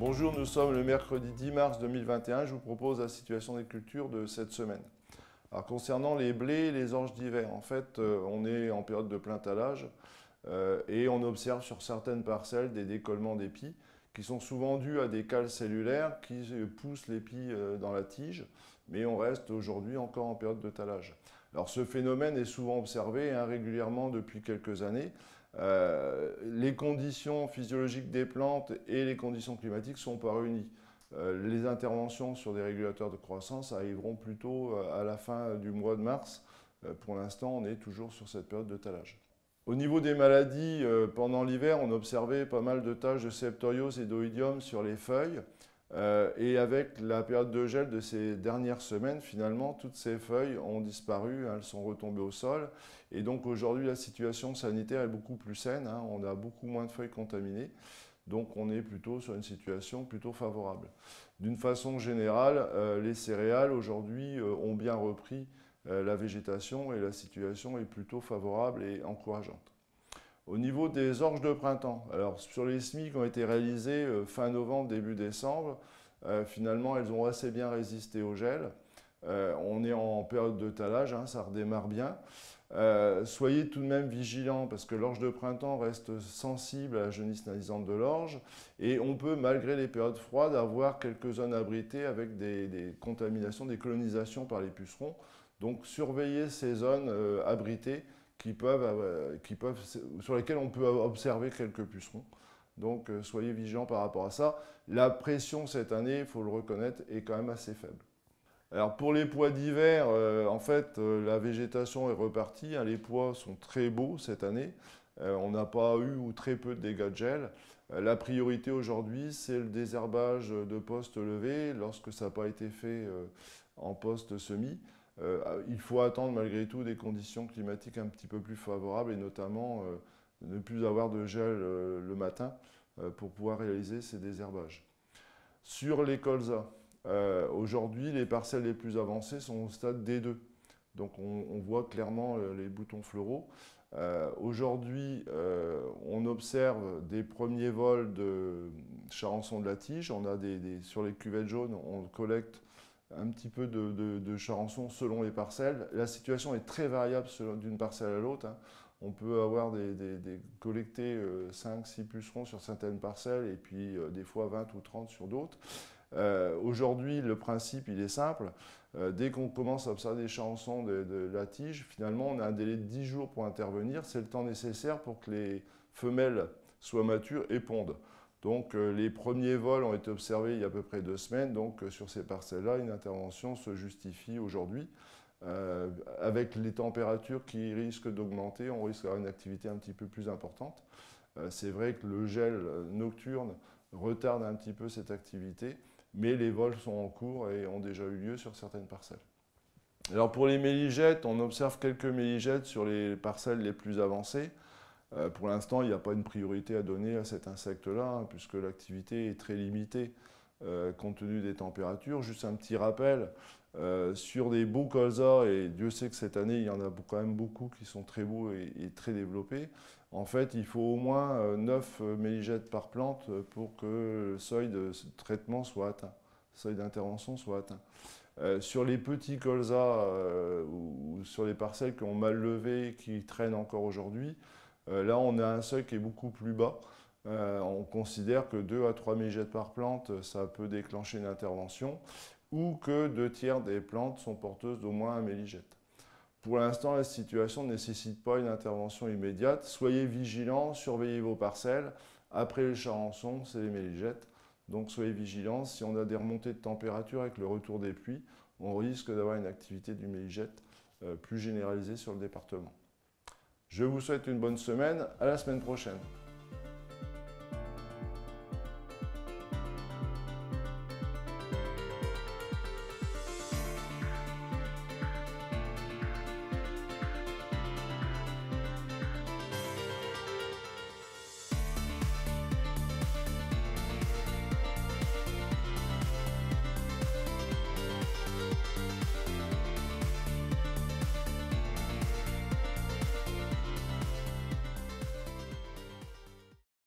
Bonjour, nous sommes le mercredi 10 mars 2021. Je vous propose la situation des cultures de cette semaine. Alors, concernant les blés et les orges d'hiver, en fait, on est en période de plein talage et on observe sur certaines parcelles des décollements d'épis qui sont souvent dus à des cales cellulaires qui poussent l'épi dans la tige, mais on reste aujourd'hui encore en période de talage. Alors, ce phénomène est souvent observé régulièrement depuis quelques années. Les conditions physiologiques des plantes et les conditions climatiques ne sont pas réunies. Les interventions sur des régulateurs de croissance arriveront plutôt à la fin du mois de mars. Pour l'instant, on est toujours sur cette période de talage. Au niveau des maladies, pendant l'hiver, on observait pas mal de taches de septoriose et d'oïdium sur les feuilles. Et avec la période de gel de ces dernières semaines, finalement, toutes ces feuilles ont disparu, elles sont retombées au sol. Et donc aujourd'hui, la situation sanitaire est beaucoup plus saine, on a beaucoup moins de feuilles contaminées. Donc on est plutôt sur une situation plutôt favorable. D'une façon générale, les céréales aujourd'hui ont bien repris la végétation et la situation est plutôt favorable et encourageante. Au niveau des orges de printemps, alors sur les semis qui ont été réalisés fin novembre, début décembre, finalement elles ont assez bien résisté au gel. On est en période de talage, ça redémarre bien. Soyez tout de même vigilants parce que l'orge de printemps reste sensible à la jaunisse nalisante de l'orge et on peut, malgré les périodes froides, avoir quelques zones abritées avec des contaminations, des colonisations par les pucerons. Donc surveillez ces zones abritées sur lesquels on peut observer quelques pucerons. Donc soyez vigilants par rapport à ça. La pression cette année, il faut le reconnaître, est quand même assez faible. Alors pour les pois d'hiver, en fait, la végétation est repartie. Les pois sont très beaux cette année. On n'a pas eu ou très peu de dégâts de gel. La priorité aujourd'hui, c'est le désherbage de postes levés lorsque ça n'a pas été fait en poste semis. Il faut attendre malgré tout des conditions climatiques un petit peu plus favorables et notamment ne plus avoir de gel le matin pour pouvoir réaliser ces désherbages. Sur les colzas, aujourd'hui les parcelles les plus avancées sont au stade D2. Donc on voit clairement les boutons floraux. Aujourd'hui, on observe des premiers vols de charançon de la tige. On a sur les cuvettes jaunes, on collecte un petit peu de charançon selon les parcelles. La situation est très variable d'une parcelle à l'autre. On peut avoir collecter 5-6 pucerons sur certaines parcelles et puis des fois 20 ou 30 sur d'autres. Aujourd'hui, le principe, il est simple. Dès qu'on commence à observer des charançons de la tige, finalement, on a un délai de 10 jours pour intervenir. C'est le temps nécessaire pour que les femelles soient matures et pondent. Donc les premiers vols ont été observés il y a à peu près 2 semaines, donc sur ces parcelles-là, une intervention se justifie aujourd'hui. Avec les températures qui risquent d'augmenter, on risque d'avoir une activité un petit peu plus importante. C'est vrai que le gel nocturne retarde un petit peu cette activité, mais les vols sont en cours et ont déjà eu lieu sur certaines parcelles. Alors pour les méligettes, on observe quelques méligettes sur les parcelles les plus avancées. Pour l'instant, il n'y a pas une priorité à donner à cet insecte-là, puisque l'activité est très limitée compte tenu des températures. Juste un petit rappel, sur des beaux colzas, et Dieu sait que cette année, il y en a quand même beaucoup qui sont très beaux et très développés. En fait, il faut au moins 9 méligettes par plante pour que le seuil de traitement soit atteint, le seuil d'intervention soit atteint. Sur les petits colzas ou sur les parcelles qui ont mal levé, qui traînent encore aujourd'hui, là, on a un seuil qui est beaucoup plus bas. On considère que 2 à 3 méligettes par plante, ça peut déclencher une intervention, ou que 2 tiers des plantes sont porteuses d'au moins un méligette. Pour l'instant, la situation ne nécessite pas une intervention immédiate. Soyez vigilants, surveillez vos parcelles. Après les charançons, c'est les méligettes. Donc soyez vigilants. Si on a des remontées de température avec le retour des pluies, on risque d'avoir une activité du méligette plus généralisée sur le département. Je vous souhaite une bonne semaine, à la semaine prochaine.